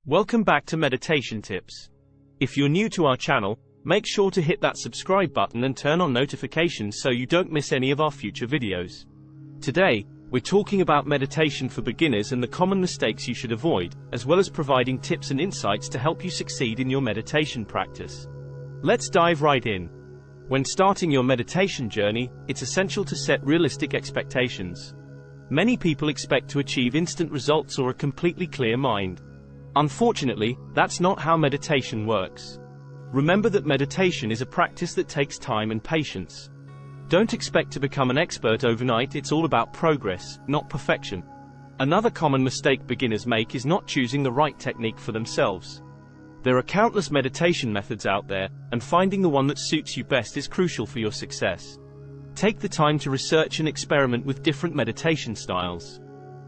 Welcome back to Meditation Tips. If you're new to our channel, make sure to hit that subscribe button and turn on notifications so you don't miss any of our future videos. Today, we're talking about meditation for beginners and the common mistakes you should avoid, as well as providing tips and insights to help you succeed in your meditation practice. Let's dive right in. When starting your meditation journey, it's essential to set realistic expectations. Many people expect to achieve instant results or a completely clear mind. Unfortunately, that's not how meditation works. Remember that meditation is a practice that takes time and patience. Don't expect to become an expert overnight. It's all about progress, not perfection. Another common mistake beginners make is not choosing the right technique for themselves. There are countless meditation methods out there, and finding the one that suits you best is crucial for your success. Take the time to research and experiment with different meditation styles.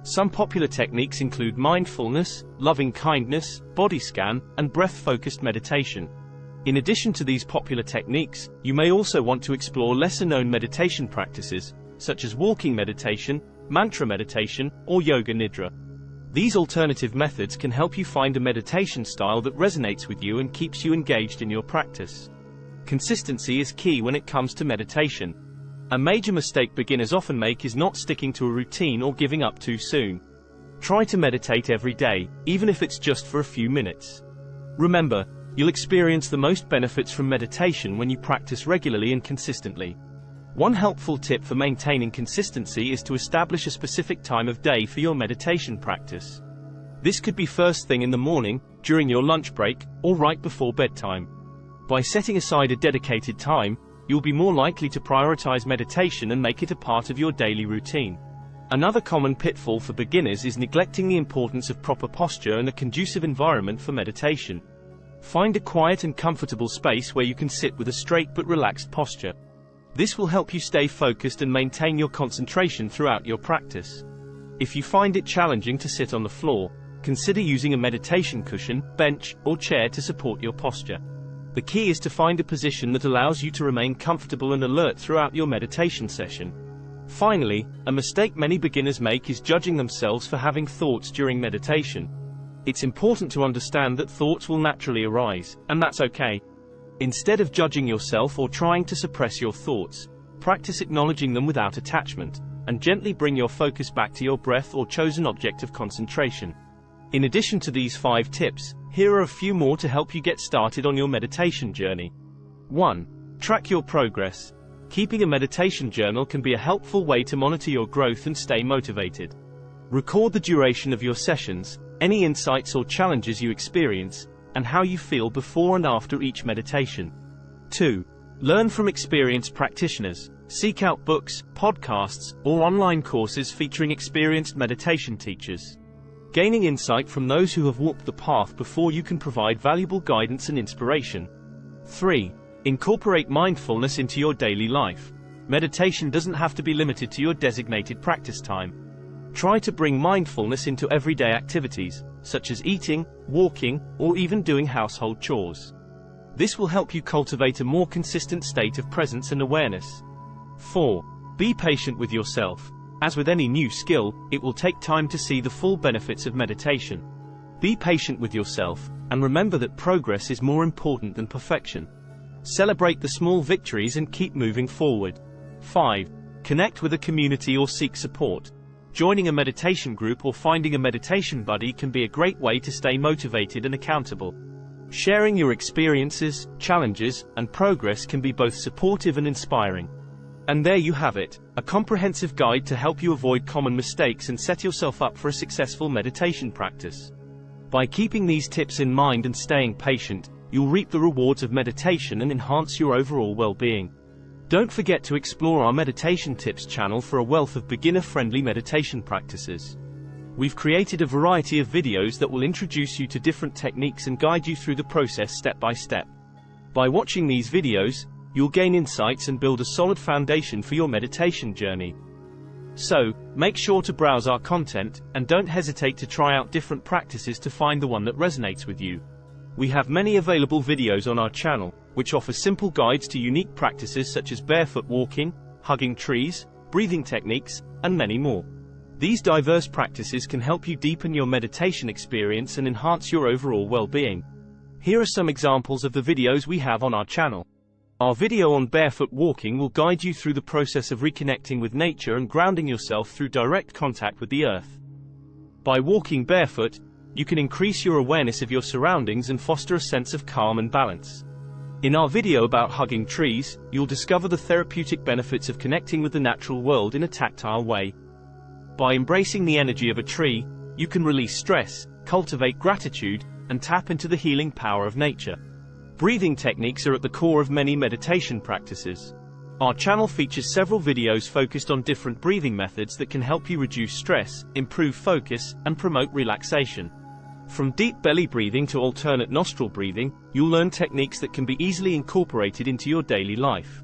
Some popular techniques include mindfulness, loving kindness, body scan, and breath-focused meditation. In addition to these popular techniques, you may also want to explore lesser-known meditation practices, such as walking meditation, mantra meditation, or yoga nidra. These alternative methods can help you find a meditation style that resonates with you and keeps you engaged in your practice. Consistency is key when it comes to meditation. A major mistake beginners often make is not sticking to a routine or giving up too soon. Try to meditate every day, even if it's just for a few minutes. Remember, you'll experience the most benefits from meditation when you practice regularly and consistently. One helpful tip for maintaining consistency is to establish a specific time of day for your meditation practice. This could be first thing in the morning, during your lunch break, or right before bedtime. By setting aside a dedicated time, you'll be more likely to prioritize meditation and make it a part of your daily routine. Another common pitfall for beginners is neglecting the importance of proper posture and a conducive environment for meditation. Find a quiet and comfortable space where you can sit with a straight but relaxed posture. This will help you stay focused and maintain your concentration throughout your practice. If you find it challenging to sit on the floor, consider using a meditation cushion, bench, or chair to support your posture. The key is to find a position that allows you to remain comfortable and alert throughout your meditation session. Finally, a mistake many beginners make is judging themselves for having thoughts during meditation. It's important to understand that thoughts will naturally arise, and that's okay. Instead of judging yourself or trying to suppress your thoughts, practice acknowledging them without attachment, and gently bring your focus back to your breath or chosen object of concentration. In addition to these 5 tips, here are a few more to help you get started on your meditation journey. 1. Track your progress. Keeping a meditation journal can be a helpful way to monitor your growth and stay motivated. Record the duration of your sessions, any insights or challenges you experience, and how you feel before and after each meditation. 2. Learn from experienced practitioners. Seek out books, podcasts, or online courses featuring experienced meditation teachers. Gaining insight from those who have walked the path before you can provide valuable guidance and inspiration. 3. Incorporate mindfulness into your daily life. Meditation doesn't have to be limited to your designated practice time. Try to bring mindfulness into everyday activities, such as eating, walking, or even doing household chores. This will help you cultivate a more consistent state of presence and awareness. 4. Be patient with yourself. As with any new skill, it will take time to see the full benefits of meditation. Be patient with yourself, and remember that progress is more important than perfection. Celebrate the small victories and keep moving forward. 5. Connect with a community or seek support. Joining a meditation group or finding a meditation buddy can be a great way to stay motivated and accountable. Sharing your experiences, challenges, and progress can be both supportive and inspiring. And there you have it, a comprehensive guide to help you avoid common mistakes and set yourself up for a successful meditation practice. By keeping these tips in mind and staying patient, you'll reap the rewards of meditation and enhance your overall well-being. Don't forget to explore our Meditation Tips channel for a wealth of beginner-friendly meditation practices. We've created a variety of videos that will introduce you to different techniques and guide you through the process step by step. By watching these videos, you'll gain insights and build a solid foundation for your meditation journey. So, make sure to browse our content, and don't hesitate to try out different practices to find the one that resonates with you. We have many available videos on our channel, which offer simple guides to unique practices such as barefoot walking, hugging trees, breathing techniques, and many more. These diverse practices can help you deepen your meditation experience and enhance your overall well-being. Here are some examples of the videos we have on our channel. Our video on barefoot walking will guide you through the process of reconnecting with nature and grounding yourself through direct contact with the earth. By walking barefoot, you can increase your awareness of your surroundings and foster a sense of calm and balance. In our video about hugging trees, you'll discover the therapeutic benefits of connecting with the natural world in a tactile way. By embracing the energy of a tree, you can release stress, cultivate gratitude, and tap into the healing power of nature. Breathing techniques are at the core of many meditation practices. Our channel features several videos focused on different breathing methods that can help you reduce stress, improve focus, and promote relaxation. From deep belly breathing to alternate nostril breathing, you'll learn techniques that can be easily incorporated into your daily life.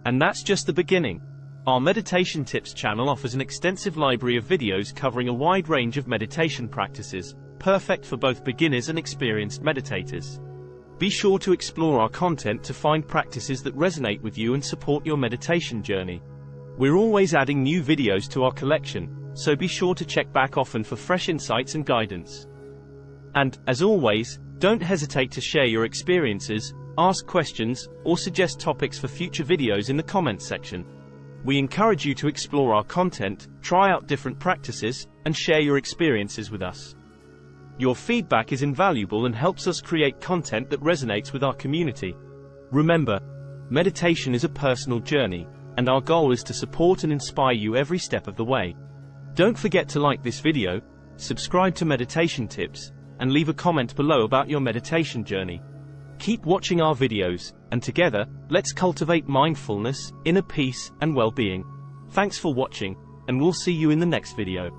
And that's just the beginning. Our Meditation Tips channel offers an extensive library of videos covering a wide range of meditation practices, perfect for both beginners and experienced meditators. Be sure to explore our content to find practices that resonate with you and support your meditation journey. We're always adding new videos to our collection, so be sure to check back often for fresh insights and guidance. And, as always, don't hesitate to share your experiences, ask questions, or suggest topics for future videos in the comments section. We encourage you to explore our content, try out different practices, and share your experiences with us. Your feedback is invaluable and helps us create content that resonates with our community. Remember, meditation is a personal journey, and our goal is to support and inspire you every step of the way. Don't forget to like this video, subscribe to Meditation Tips, and leave a comment below about your meditation journey. Keep watching our videos, and together, let's cultivate mindfulness, inner peace, and well-being. Thanks for watching, and we'll see you in the next video.